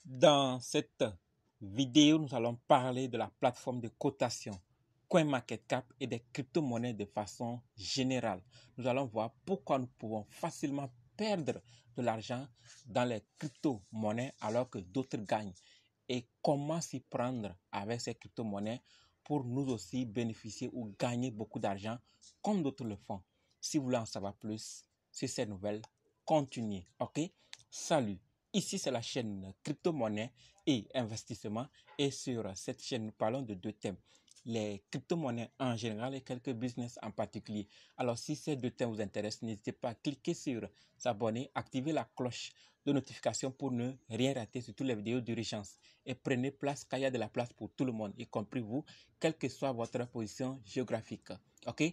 Dans cette vidéo, nous allons parler de la plateforme de cotation CoinMarketCap et des crypto-monnaies de façon générale. Nous allons voir pourquoi nous pouvons facilement perdre de l'argent dans les crypto-monnaies alors que d'autres gagnent et comment s'y prendre avec ces crypto-monnaies pour nous aussi bénéficier ou gagner beaucoup d'argent comme d'autres le font. Si vous voulez en savoir plus sur ces nouvelles, continuez. Ok? Salut! Ici, c'est la chaîne crypto-monnaie et investissement. Et sur cette chaîne, nous parlons de deux thèmes. Les crypto-monnaies en général et quelques business en particulier. Alors, si ces deux thèmes vous intéressent, n'hésitez pas à cliquer sur s'abonner, activer la cloche de notification pour ne rien rater sur toutes les vidéos d'urgence. Et prenez place car il y a de la place pour tout le monde, y compris vous, quelle que soit votre position géographique. Ok?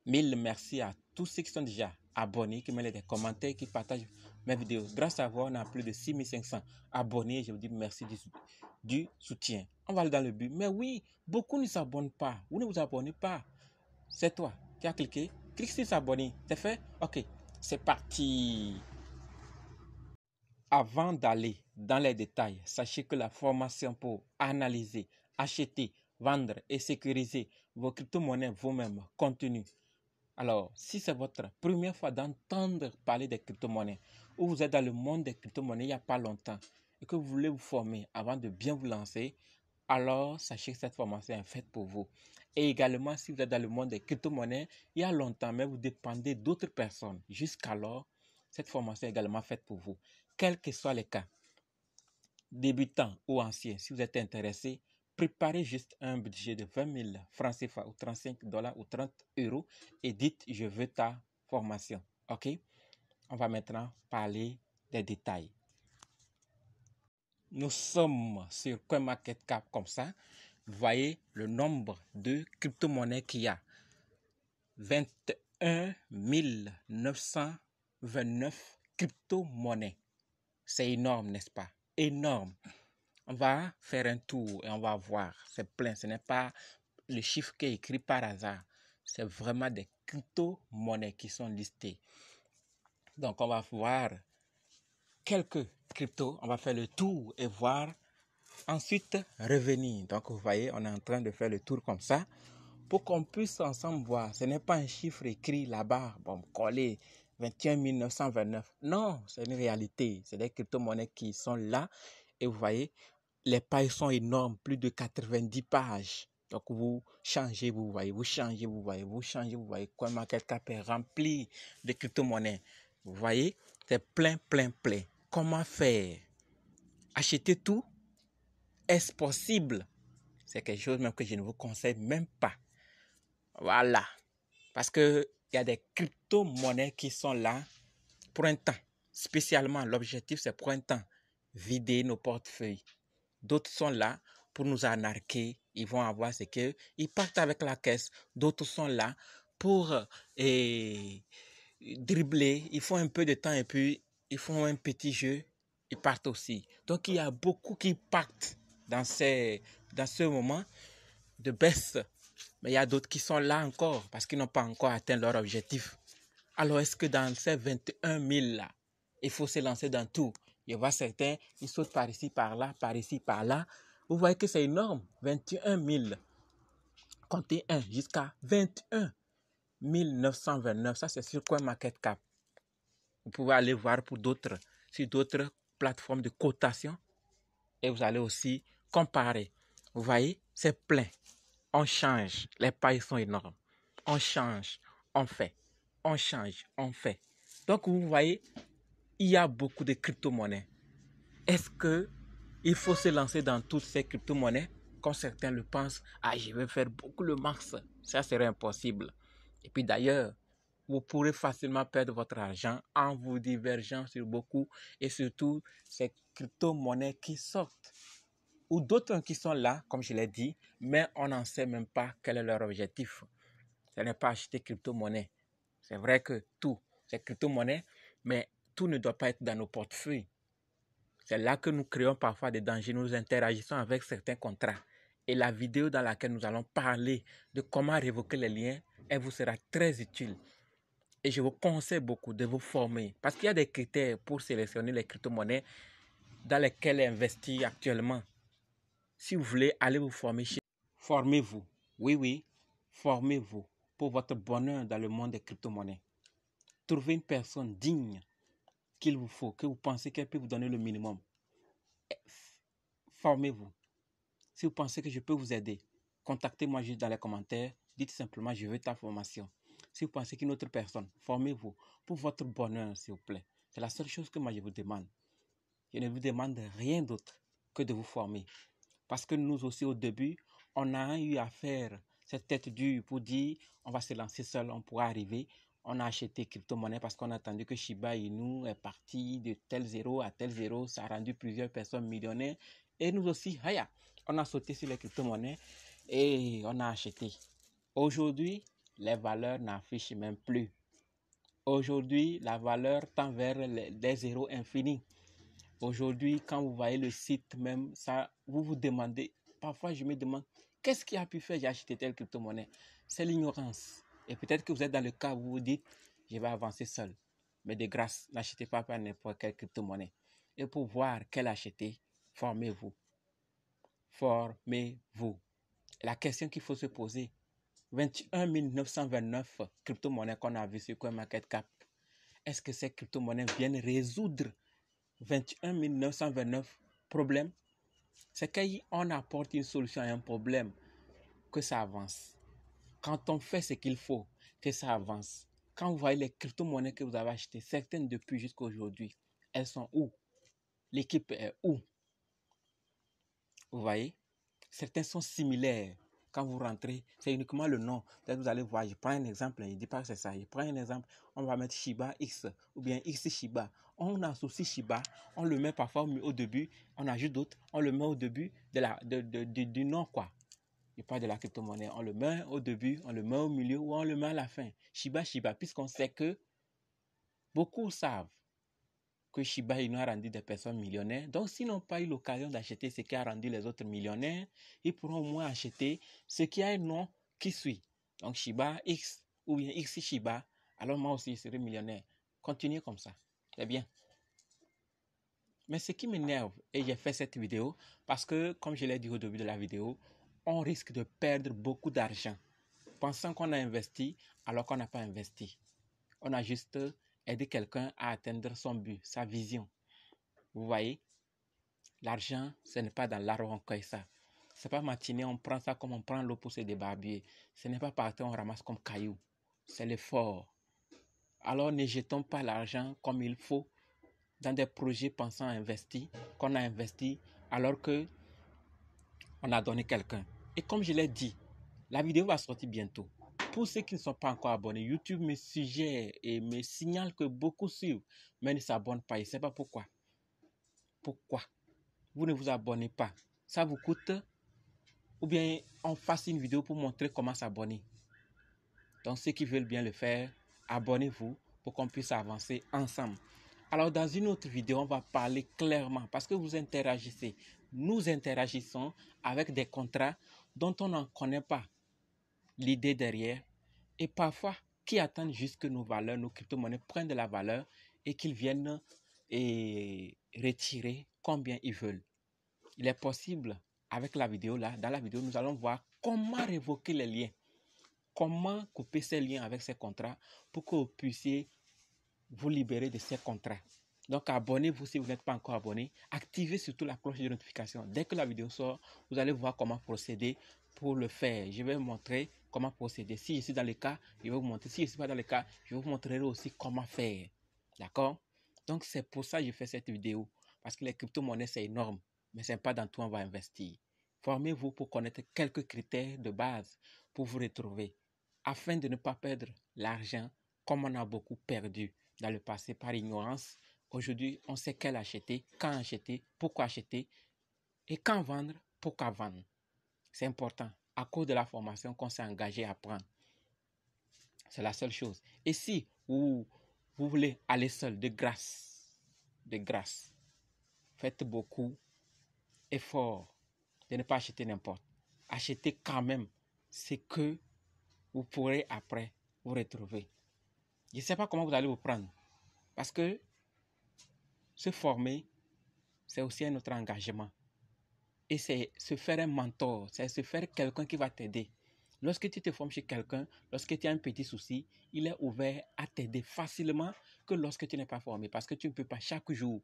Mille merci à tous ceux qui sont déjà abonnés, qui mettent des commentaires, qui partagent mes vidéos. Grâce à vous, on a plus de 6500 abonnés. Je vous dis merci du soutien. On va aller dans le but. Mais oui, beaucoup ne s'abonnent pas. Vous ne vous abonnez pas. C'est toi qui as cliqué. Clique sur s'abonner. C'est fait? Ok, c'est parti. Avant d'aller dans les détails, sachez que la formation pour analyser, acheter, vendre et sécuriser vos crypto-monnaies vous-même continue. Alors, si c'est votre première fois d'entendre parler des crypto-monnaies ou vous êtes dans le monde des crypto-monnaies il n'y a pas longtemps et que vous voulez vous former avant de bien vous lancer, alors sachez que cette formation est faite pour vous. Et également, si vous êtes dans le monde des crypto-monnaies il y a longtemps, mais vous dépendez d'autres personnes, jusqu'alors, cette formation est également faite pour vous. Quels que soient les cas, débutants ou anciens, si vous êtes intéressé, préparez juste un budget de 20 000 francs CFA ou 35 $ ou 30 € et dites je veux ta formation. Ok? On va maintenant parler des détails. Nous sommes sur CoinMarketCap comme ça. Vous voyez le nombre de crypto-monnaies qu'il y a. 21 929 crypto-monnaies. C'est énorme, n'est-ce pas? Énorme. On va faire un tour et on va voir. C'est plein. Ce n'est pas le chiffre qui est écrit par hasard. C'est vraiment des crypto-monnaies qui sont listées. Donc, on va voir quelques cryptos. On va faire le tour et voir. Ensuite, revenir. Donc, vous voyez, on est en train de faire le tour comme ça pour qu'on puisse ensemble voir. Ce n'est pas un chiffre écrit là-bas, bon, collé, 21 929. Non, c'est une réalité. C'est des crypto-monnaies qui sont là. Et vous voyez, les pages sont énormes, plus de 90 pages. Donc, vous changez, vous voyez, vous changez, vous voyez, vous changez, vous voyez. CoinMarketCap est rempli de crypto-monnaies. Vous voyez, c'est plein, plein, plein. Comment faire? Acheter tout? Est-ce possible? C'est quelque chose même que je ne vous conseille même pas. Voilà. Parce qu'il y a des crypto-monnaies qui sont là pour un temps. Spécialement, l'objectif, c'est pour un temps. Vider nos portefeuilles. D'autres sont là pour nous arnaquer. Ils vont avoir ce qu'ils partent avec la caisse. D'autres sont là pour dribbler. Ils font un peu de temps et puis ils font un petit jeu. Ils partent aussi. Donc, il y a beaucoup qui partent dans ce moment de baisse. Mais il y a d'autres qui sont là encore parce qu'ils n'ont pas encore atteint leur objectif. Alors, est-ce que dans ces 21 000 là, il faut se lancer dans tout? Il y a certains, ils sautent par ici, par là, par ici, par là. Vous voyez que c'est énorme. 21 000. Comptez 1 jusqu'à 21 929. Ça, c'est sur CoinMarketCap. Vous pouvez aller voir pour d'autres, sur d'autres plateformes de cotation. Et vous allez aussi comparer. Vous voyez, c'est plein. On change. Les pailles sont énormes. On change. On fait. On change. On fait. Donc, vous voyez, il y a beaucoup de crypto-monnaies. Est-ce qu'il faut se lancer dans toutes ces crypto-monnaies? Comme certains le pensent, je vais faire beaucoup le max. Ça serait impossible. Et puis d'ailleurs, vous pourrez facilement perdre votre argent en vous divergeant sur beaucoup et surtout ces crypto-monnaies qui sortent. Ou d'autres qui sont là, comme je l'ai dit, mais on n'en sait même pas quel est leur objectif. Ce n'est pas acheter crypto-monnaie. C'est vrai que tout, c'est crypto-monnaie, mais tout ne doit pas être dans nos portefeuilles. C'est là que nous créons parfois des dangers. Nous interagissons avec certains contrats. Et la vidéo dans laquelle nous allons parler de comment révoquer les liens, elle vous sera très utile. Et je vous conseille beaucoup de vous former. Parce qu'il y a des critères pour sélectionner les crypto-monnaies dans lesquels investir actuellement. Si vous voulez aller vous former chez... Formez-vous. Oui, oui. Formez-vous pour votre bonheur dans le monde des crypto-monnaies. Trouvez une personne digne qu'il vous faut, que vous pensez qu'elle peut vous donner le minimum. Formez-vous. Si vous pensez que je peux vous aider, contactez-moi juste dans les commentaires. Dites simplement, je veux ta formation. Si vous pensez qu'une autre personne, formez-vous pour votre bonheur, s'il vous plaît. C'est la seule chose que moi je vous demande. Je ne vous demande rien d'autre que de vous former. Parce que nous aussi, au début, on a eu à faire cette tête dure pour dire on va se lancer seul, on pourra arriver. On a acheté crypto-monnaie parce qu'on a attendu que Shiba Inu est parti de tel zéro à tel zéro. Ça a rendu plusieurs personnes millionnaires. Et nous aussi, on a sauté sur les crypto-monnaies et on a acheté. Aujourd'hui, les valeurs n'affichent même plus. Aujourd'hui, la valeur tend vers des zéros infinis. Aujourd'hui, quand vous voyez le site même, ça, vous vous demandez, parfois je me demande, qu'est-ce qui a pu faire j'ai acheté telle crypto-monnaie? C'est l'ignorance. Et peut-être que vous êtes dans le cas où vous vous dites, je vais avancer seul. Mais de grâce, n'achetez pas n'importe quelle crypto-monnaie. Et pour voir quelle acheter, formez-vous. Formez-vous. La question qu'il faut se poser, 21 929 crypto-monnaies qu'on a vues sur CoinMarketCap, est-ce que ces crypto-monnaies viennent résoudre 21 929 problèmes? C'est qu'on apporte une solution à un problème que ça avance. Quand on fait ce qu'il faut, que ça avance. Quand vous voyez les crypto-monnaies que vous avez achetées, certaines depuis jusqu'à aujourd'hui, elles sont où? L'équipe est où? Vous voyez? Certains sont similaires. Quand vous rentrez, c'est uniquement le nom. Peut-être vous allez voir, je prends un exemple, je ne dis pas que c'est ça. Je prends un exemple, on va mettre Shiba X ou bien X Shiba. On associe Shiba, on le met parfois au début, on ajoute d'autres, on le met au début du nom, quoi. Je parle de la crypto-monnaie. On le met au début, on le met au milieu ou on le met à la fin. Shiba, puisqu'on sait que beaucoup savent que Shiba Inu a rendu des personnes millionnaires. Donc, s'ils n'ont pas eu l'occasion d'acheter ce qui a rendu les autres millionnaires, ils pourront au moins acheter ce qui a un nom qui suit. Donc, Shiba X ou bien X Shiba, alors moi aussi, je serai millionnaire. Continuez comme ça. C'est bien. Mais ce qui m'énerve, et j'ai fait cette vidéo, parce que, comme je l'ai dit au début de la vidéo, on risque de perdre beaucoup d'argent, pensant qu'on a investi alors qu'on n'a pas investi. On a juste aidé quelqu'un à atteindre son but, sa vision. Vous voyez, l'argent, ce n'est pas dans l'arbre on cueille ça. Ce n'est pas matinée, on prend ça comme on prend l'eau pour se débarbouiller. Ce n'est pas parti, on ramasse comme caillou. C'est l'effort. Alors ne jetons pas l'argent comme il faut dans des projets pensant investir, qu'on a investi alors que on a donné quelqu'un. Et comme je l'ai dit, la vidéo va sortir bientôt. Pour ceux qui ne sont pas encore abonnés, YouTube me suggère et me signale que beaucoup suivent, mais ne s'abonnent pas. Je ne sais pas pourquoi. Pourquoi vous ne vous abonnez pas? Ça vous coûte? Ou bien on fasse une vidéo pour montrer comment s'abonner. Donc ceux qui veulent bien le faire, abonnez-vous pour qu'on puisse avancer ensemble. Alors dans une autre vidéo, on va parler clairement parce que vous interagissez. Nous interagissons avec des contrats dont on n'en connaît pas l'idée derrière et parfois qui attendent juste que nos valeurs, nos crypto-monnaies prennent de la valeur et qu'ils viennent et retirer combien ils veulent. Il est possible, avec la vidéo là, dans la vidéo, nous allons voir comment révoquer les liens, comment couper ces liens avec ces contrats pour que vous puissiez vous libérer de ces contrats. Donc abonnez-vous si vous n'êtes pas encore abonné, activez surtout la cloche de notification. Dès que la vidéo sort, vous allez voir comment procéder pour le faire. Je vais vous montrer comment procéder. Si je suis dans le cas, je vais vous montrer. Si je ne suis pas dans le cas, je vous montrerai aussi comment faire. D'accord? Donc c'est pour ça que je fais cette vidéo. Parce que les crypto-monnaies, c'est énorme. Mais ce n'est pas dans tout on va investir. Formez-vous pour connaître quelques critères de base pour vous retrouver. Afin de ne pas perdre l'argent comme on a beaucoup perdu dans le passé par ignorance. Aujourd'hui, on sait quel acheter, quand acheter, pourquoi acheter et quand vendre, pourquoi vendre. C'est important à cause de la formation qu'on s'est engagé à prendre. C'est la seule chose. Et si vous voulez aller seul, de grâce, faites beaucoup effort de ne pas acheter n'importe. Achetez quand même ce que vous pourrez après vous retrouver. Je ne sais pas comment vous allez vous prendre. Parce que se former, c'est aussi un autre engagement. Et c'est se faire un mentor, c'est se faire quelqu'un qui va t'aider. Lorsque tu te formes chez quelqu'un, lorsque tu as un petit souci, il est ouvert à t'aider facilement que lorsque tu n'es pas formé. Parce que tu ne peux pas chaque jour.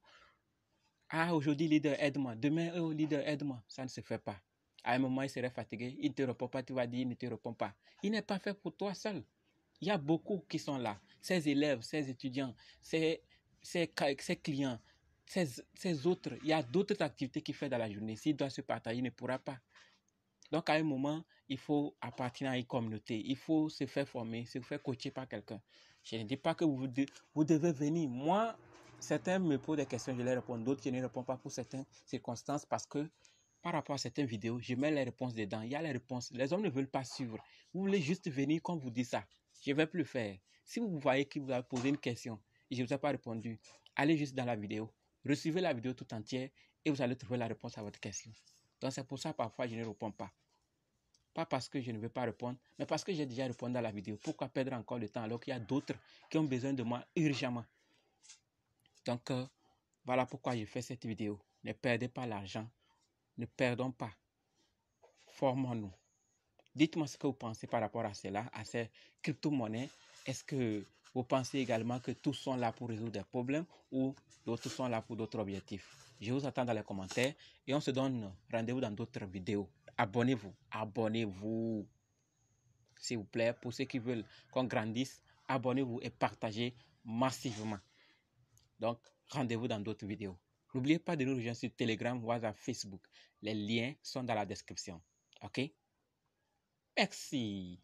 Ah, aujourd'hui, leader, aide-moi. Demain, oh, leader, aide-moi. Ça ne se fait pas. À un moment, il serait fatigué. Il ne te répond pas. Tu vas dire, il ne te répond pas. Il n'est pas fait pour toi seul. Il y a beaucoup qui sont là. Ses élèves, ses étudiants, ses clients, ses autres. Il y a d'autres activités qu'il fait dans la journée. S'il doit se partager, il ne pourra pas. Donc, à un moment, il faut appartenir à une communauté. Il faut se faire former, se faire coacher par quelqu'un. Je ne dis pas que vous devez venir. Moi, certains me posent des questions, je les réponds. D'autres, je ne réponds pas pour certaines circonstances parce que par rapport à certaines vidéos, je mets les réponses dedans. Il y a les réponses. Les hommes ne veulent pas suivre. Vous voulez juste venir quand vous dites ça. Je ne vais plus le faire. Si vous voyez qu'il vous a posé une question et je ne vous ai pas répondu, allez juste dans la vidéo. Recevez la vidéo tout entière et vous allez trouver la réponse à votre question. Donc, c'est pour ça parfois je ne réponds pas. Pas parce que je ne veux pas répondre, mais parce que j'ai déjà répondu à la vidéo. Pourquoi perdre encore le temps alors qu'il y a d'autres qui ont besoin de moi urgemment? Donc, voilà pourquoi je fais cette vidéo. Ne perdez pas l'argent. Ne perdons pas. Formons-nous. Dites-moi ce que vous pensez par rapport à cela, à ces crypto-monnaies. Est-ce que vous pensez également que tous sont là pour résoudre des problèmes ou d'autres sont là pour d'autres objectifs? Je vous attends dans les commentaires et on se donne rendez-vous dans d'autres vidéos. Abonnez-vous, abonnez-vous, s'il vous plaît. Pour ceux qui veulent qu'on grandisse, abonnez-vous et partagez massivement. Donc, rendez-vous dans d'autres vidéos. N'oubliez pas de nous rejoindre sur Telegram, WhatsApp, Facebook. Les liens sont dans la description. OK? Merci.